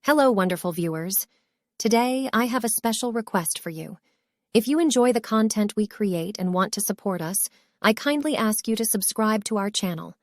Hello, wonderful viewers. Today, I have a special request for you. If you enjoy the content we create and want to support us, I kindly ask you to subscribe to our channel.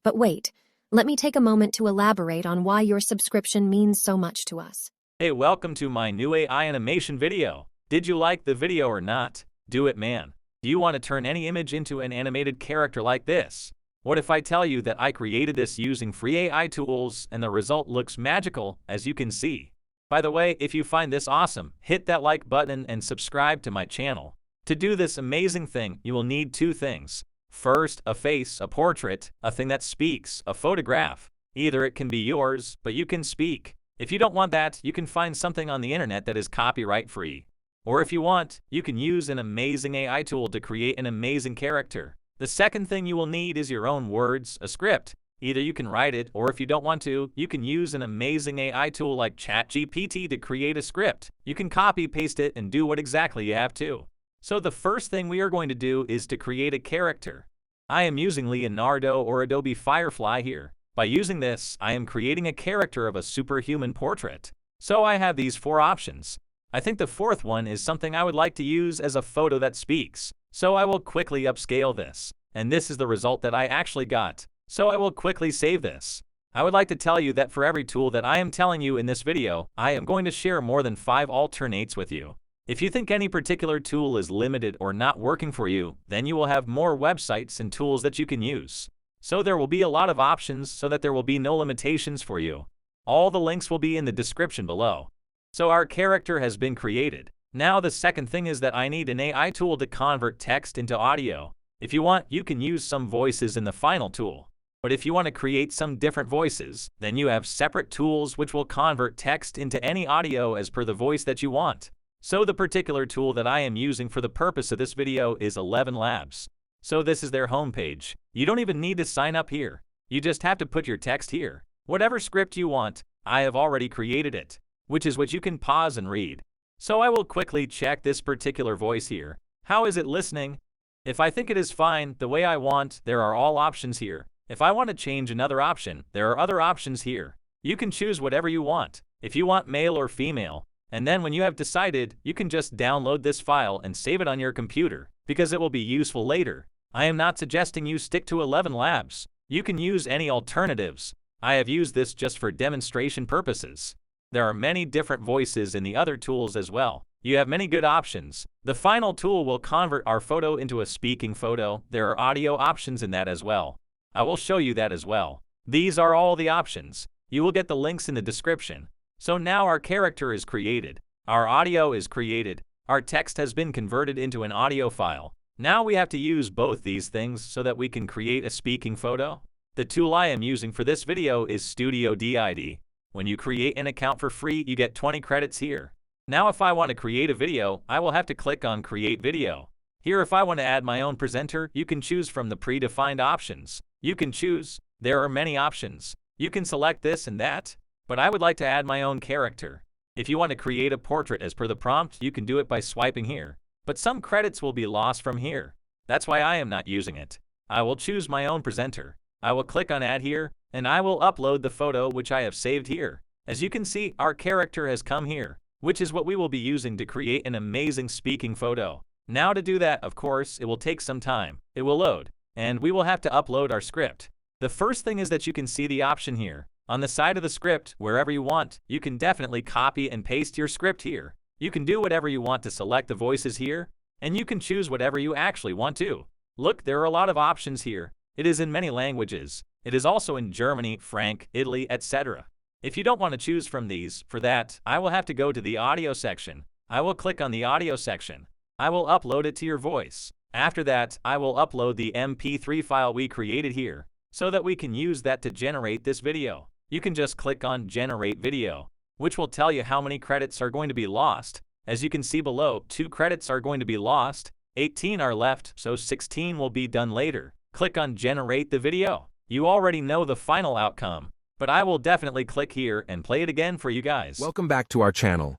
But wait, let me take a moment to elaborate on why your subscription means so much to us. Hey, welcome to my new AI animation video. Did you like the video or not? Do it, man. Do you want to turn any image into an animated character like this? What if I tell you that I created this using free AI tools and the result looks magical, as you can see? By the way, if you find this awesome, hit that like button and subscribe to my channel. To do this amazing thing, you will need two things. First, a face, a portrait, a thing that speaks, a photograph. Either it can be yours, but you can speak. If you don't want that, you can find something on the internet that is copyright free. Or if you want, you can use an amazing AI tool to create an amazing character. The second thing you will need is your own words, a script. Either you can write it, or if you don't want to, you can use an amazing AI tool like chatgpt to create a script. You can copy, paste it, and do what exactly you have to. So the first thing we are going to do is to create a character. I am using Leonardo or Adobe Firefly here. By using this, I am creating a character of a superhuman portrait. So I have these four options. I think the fourth one is something I would like to use as a photo that speaks. So I will quickly upscale this. And this is the result that I actually got. So I will quickly save this. I would like to tell you that for every tool that I am telling you in this video, I am going to share more than 5 alternates with you. If you think any particular tool is limited or not working for you, then you will have more websites and tools that you can use. So there will be a lot of options so that there will be no limitations for you. All the links will be in the description below. So our character has been created. Now the second thing is that I need an AI tool to convert text into audio. If you want, you can use some voices in the final tool. But if you want to create some different voices, then you have separate tools which will convert text into any audio as per the voice that you want. So the particular tool that I am using for the purpose of this video is 11 Labs. So this is their homepage. You don't even need to sign up here. You just have to put your text here. Whatever script you want, I have already created it, which is what you can pause and read. So I will quickly check this particular voice here. How is it listening? If I think it is fine, the way I want, there are all options here. If I want to change another option, there are other options here. You can choose whatever you want. If you want male or female, and then when you have decided, you can just download this file and save it on your computer, because it will be useful later. I am not suggesting you stick to 11 Labs. You can use any alternatives. I have used this just for demonstration purposes. There are many different voices in the other tools as well. You have many good options. The final tool will convert our photo into a speaking photo. There are audio options in that as well. I will show you that as well. These are all the options. You will get the links in the description. So now our character is created. Our audio is created. Our text has been converted into an audio file. Now we have to use both these things so that we can create a speaking photo. The tool I am using for this video is Studio DID. When you create an account for free, you get 20 credits here. Now if I want to create a video, I will have to click on Create Video. Here if I want to add my own presenter, you can choose from the predefined options. You can choose. There are many options. You can select this and that. But I would like to add my own character. If you want to create a portrait as per the prompt, you can do it by swiping here. But some credits will be lost from here. That's why I am not using it. I will choose my own presenter. I will click on Add here, and I will upload the photo which I have saved here. As you can see, our character has come here, which is what we will be using to create an amazing speaking photo. Now to do that, of course, it will take some time. It will load, and we will have to upload our script. The first thing is that you can see the option here. On the side of the script, wherever you want, you can definitely copy and paste your script here. You can do whatever you want to select the voices here, and you can choose whatever you actually want to. Look, there are a lot of options here. It is in many languages. It is also in Germany, French, Italy, etc. If you don't want to choose from these, for that, I will have to go to the audio section. I will click on the audio section. I will upload it to your voice. After that, I will upload the MP3 file we created here, so that we can use that to generate this video. You can just click on Generate Video, which will tell you how many credits are going to be lost. As you can see below, 2 credits are going to be lost, 18 are left, so 16 will be done later. Click on Generate the Video. You already know the final outcome, but I will definitely click here and play it again for you guys. Welcome back to our channel,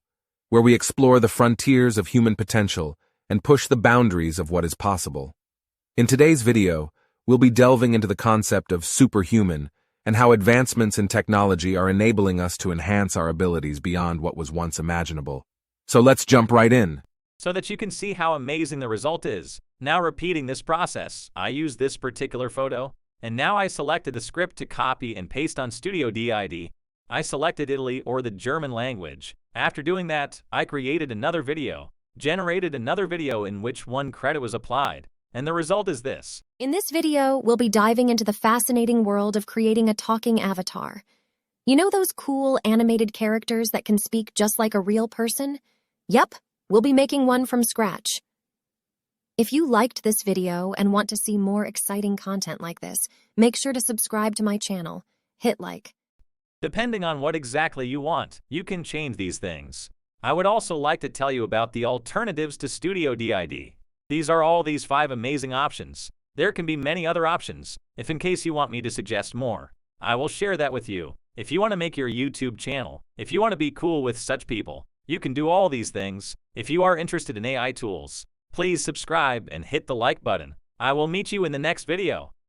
where we explore the frontiers of human potential and push the boundaries of what is possible. In today's video, we'll be delving into the concept of superhuman and how advancements in technology are enabling us to enhance our abilities beyond what was once imaginable. So let's jump right in. So that you can see how amazing the result is. Now repeating this process, I use this particular photo, and now I selected the script to copy and paste on Studio DID. I selected Italy or the German language. After doing that, I created another video, generated another video in which 1 credit was applied, and the result is this. In this video, we'll be diving into the fascinating world of creating a talking avatar. You know those cool animated characters that can speak just like a real person? Yep, we'll be making one from scratch. If you liked this video and want to see more exciting content like this, make sure to subscribe to my channel. Hit like. Depending on what exactly you want, you can change these things. I would also like to tell you about the alternatives to Studio DID. These are all these 5 amazing options. There can be many other options, if in case you want me to suggest more. I will share that with you. If you want to make your YouTube channel, if you want to be cool with such people, you can do all these things. If you are interested in AI tools, please subscribe and hit the like button. I will meet you in the next video.